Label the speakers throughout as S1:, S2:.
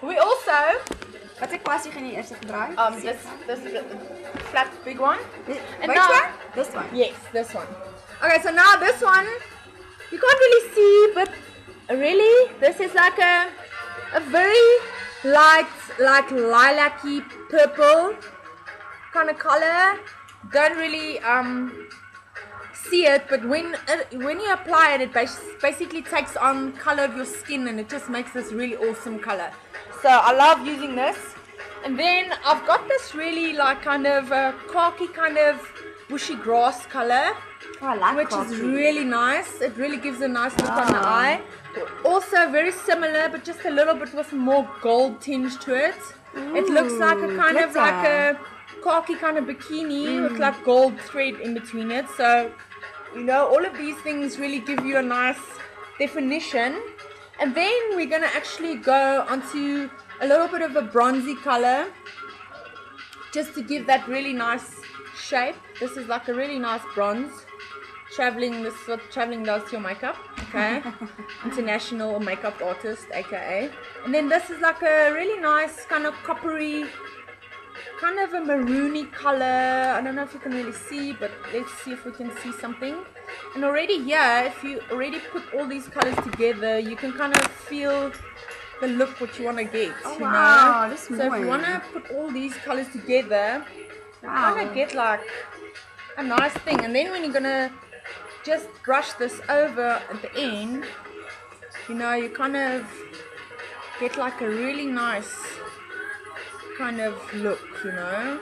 S1: We also
S2: Wat ek kwassie gaan jy eers gebruik?
S1: this flat big one.
S2: And which one? This one.
S1: Yes, this one. Okay, so now this one you can't really see, but really this is like a very light, like lilac-y purple kind of color. Don't really see it, but when you apply it, it basically takes on color of your skin, and it just makes this really awesome color. So I love using this. And then I've got this really like kind of khaki kind of bushy grass color,
S2: Oh, I like
S1: which
S2: khaki.
S1: is really nice. It really gives a nice look on the eye. Also very similar, but just a little bit with more gold tinge to it. It looks like a kind of like a khaki kind of bikini with like gold thread in between it. So, you know, all of these things really give you a nice definition. And then we're going to actually go onto a little bit of a bronzy color just to give that really nice shape. This is like a really nice bronze. This is what traveling does to your makeup, okay? International makeup artist, aka. And then this is like a really nice kind of coppery, kind of a maroony color. I don't know if you can really see, but let's see if we can see something. And already here, if you already put all these colors together, you can kind of feel the look what you want to get.
S2: Oh,
S1: you
S2: wow,
S1: know?
S2: this is
S1: So if you want to put all these colors together, you kind of get like a nice thing. And then when you're gonna just brush this over at the end, you know, you kind of get like a really nice kind of look, you know.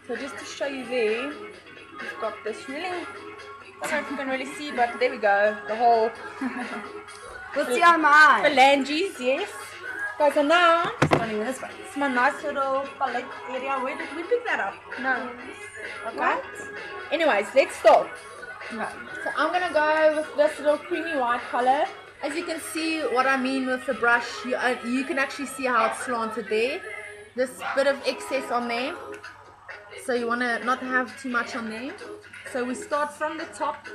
S1: So just to show you there, we've got this really, I don't know if you can really see, but there we go, the whole
S2: What's your mind?
S1: phalanges, yes. Okay, so now
S2: Funny with this one.
S1: it's my nice little palette area. Where did we pick that up? No. Okay. Anyways, let's start.
S2: No.
S1: So I'm gonna go with this little creamy white color. As you can see what I mean with the brush, you can actually see how it's slanted there. This bit of excess on there. So you want to not have too much on there. So we start from the top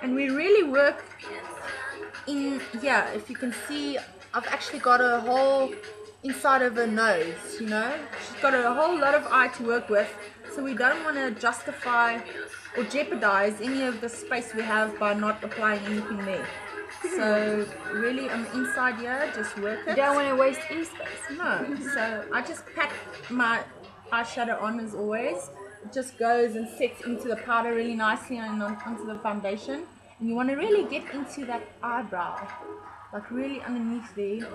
S1: and we really work in here. If you can see, I've actually got a whole inside of her nose, you know. She's got a whole lot of eye to work with. So we don't want to justify or jeopardize any of the space we have by not applying anything there. So really on the inside here, just work it.
S2: You don't want to waste any space.
S1: No, so I just pat my eyeshadow on as always. It just goes and sets into the powder really nicely and onto the foundation. And you want to really get into that eyebrow, like really underneath there,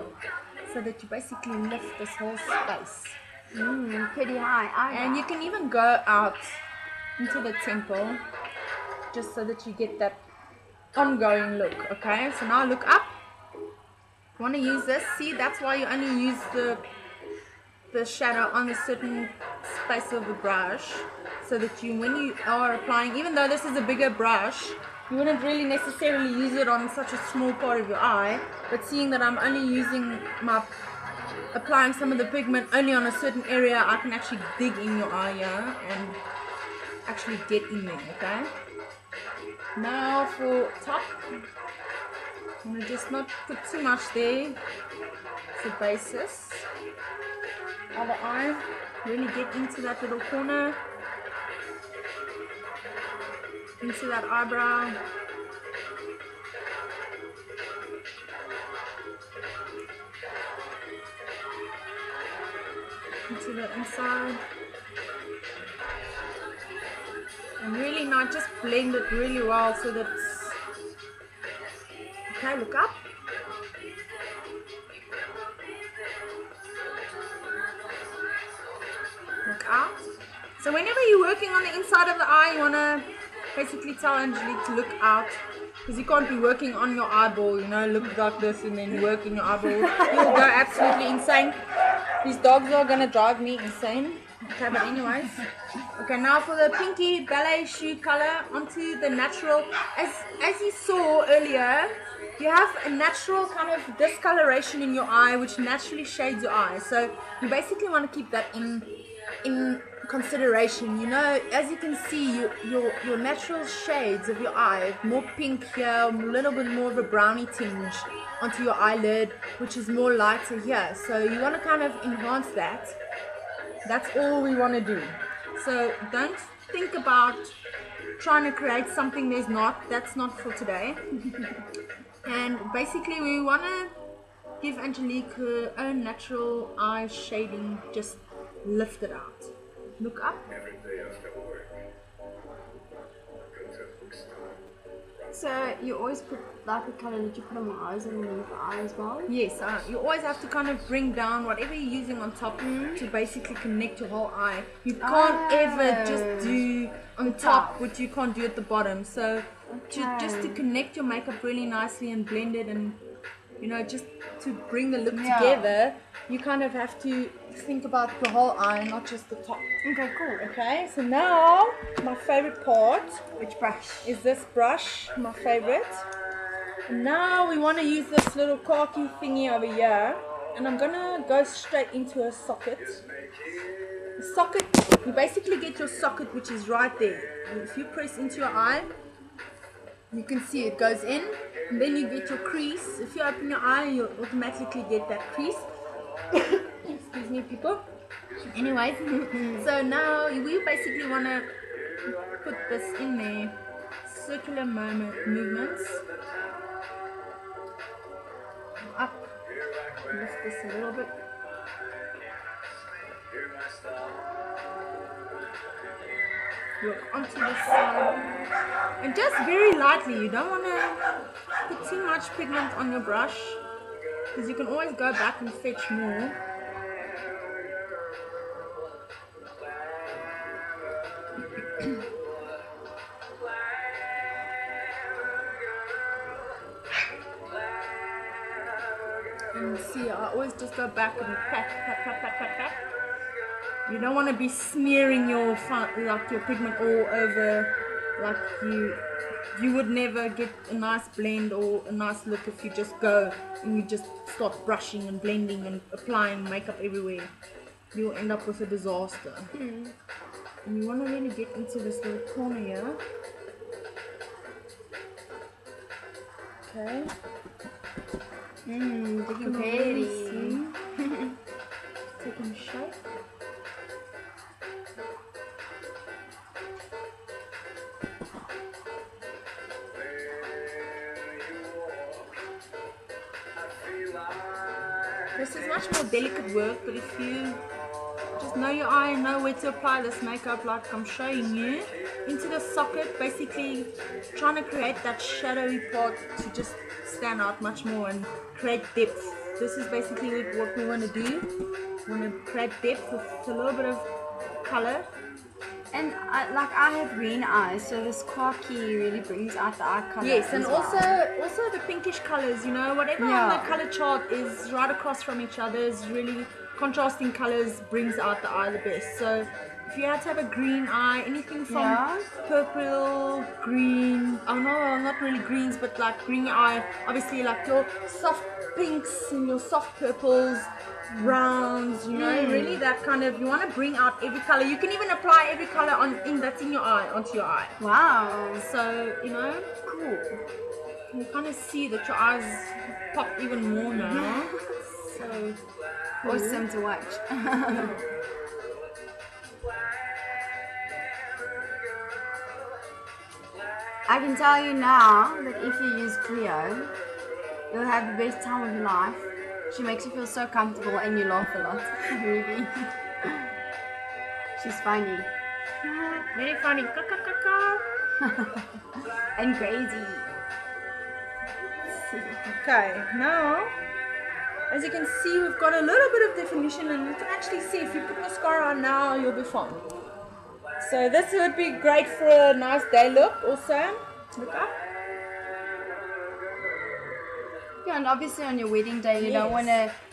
S1: so that you basically lift this whole space.
S2: Pretty high.
S1: And you can even go out into the temple, just so that you get that ongoing look. Okay, so now look up. You want to use this. See, that's why you only use the shadow on a certain space of the brush, so that you, when you are applying, even though this is a bigger brush, you wouldn't really necessarily use it on such a small part of your eye. But seeing that I'm only using applying some of the pigment only on a certain area, I can actually dig in your eye here and actually get in there. Okay, now for top, I'm going to just not put too much there. It's the basis of the eye. Really get into that little corner, into that eyebrow. Into the inside. And really not just blend it really well so that it's okay. Look up. Look out. So whenever you're working on the inside of the eye, you want to basically tell Angie to look out, because you can't be working on your eyeball, you know, look like this and then work in your eyeball. You'll go absolutely insane. These dogs are going to drive me insane. Okay, but anyways. Okay, now for the pinky ballet shoe color onto the natural. As you saw earlier, you have a natural kind of discoloration in your eye, which naturally shades your eye. So you basically want to keep that in consideration. You know, as you can see, your natural shades of your eye, more pink here, a little bit more of a browny tinge onto your eyelid, which is more lighter here. So you want to kind of enhance that. That's all we want to do. So don't think about trying to create something there's not. That's not for today. And basically we want to give Angelique her own natural eye shading, just lift it out. Look up.
S2: So you always put like the color that you put on your eyes underneath the eye as well?
S1: Yes, you always have to kind of bring down whatever you're using on top to basically connect your whole eye. You can't ever just do on top what you can't do at the bottom. So just to connect your makeup really nicely and blend it, and you know, just to bring the look together, you kind of have to think about the whole eye, not just the top.
S2: Okay, cool.
S1: Okay, so now my favorite part.
S2: Which brush?
S1: Is this brush, my favorite. And now we want to use this little khaki thingy over here, and I'm gonna go straight into a socket. The socket, you basically get your socket, which is right there. If you press into your eye, you can see it goes in, and then you get your crease. If you open your eye, you'll automatically get that crease. Excuse me, people. Anyways, so now we basically want to put this in there. Circular movements. Up. Lift this a little bit. Work onto the side. And just very lightly. You don't want to put too much pigment on your brush, because you can always go back and fetch more. And see, I always just go back and pat. You don't want to be smearing your pigment all over. Like you would never get a nice blend or a nice look if you just go and you just start brushing and blending and applying makeup everywhere. You'll end up with a disaster. And you want to really get into this little corner here. Okay.
S2: Looking pretty.
S1: Taking shape. This is much more delicate work, but if you just know your eye and know where to apply this makeup like I'm showing you, into the socket, basically trying to create that shadowy part to just stand out much more and create depth. This is basically what we want to do. We want to create depth with a little bit of color.
S2: And I have green eyes, so this khaki really brings out the eye color.
S1: Yes, and
S2: well.
S1: also the pinkish colors, you know, whatever on the color chart is right across from each other is really contrasting colors brings out the eye the best. So if you had to have a green eye, anything from purple, green, oh no, not really greens, but like green eye, obviously like your soft pinks and your soft purples, browns, you know, really that kind of, you want to bring out every color. You can even apply every color that's in your eye onto your eye.
S2: Wow.
S1: So, you know, cool. You kind of see that your eyes pop even more now. So cool.
S2: Awesome to watch. I can tell you now that if you use Cleo, you'll have the best time of your life. She makes you feel so comfortable and you laugh a lot. Really. She's funny.
S1: Very funny.
S2: And crazy.
S1: Okay, now as you can see, we've got a little bit of definition, and you can actually see if you put mascara on now, you'll be fine. So this would be great for a nice day look also. Look up.
S2: Yeah, and obviously on your wedding day, you don't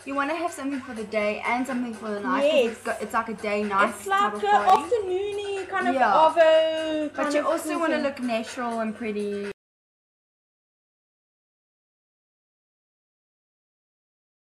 S2: you want to have something for the day and something for the night.
S1: Yes.
S2: It's like a day night
S1: It's like
S2: type of
S1: an
S2: party.
S1: afternoony kind of Avo.
S2: But you also want to look natural and pretty.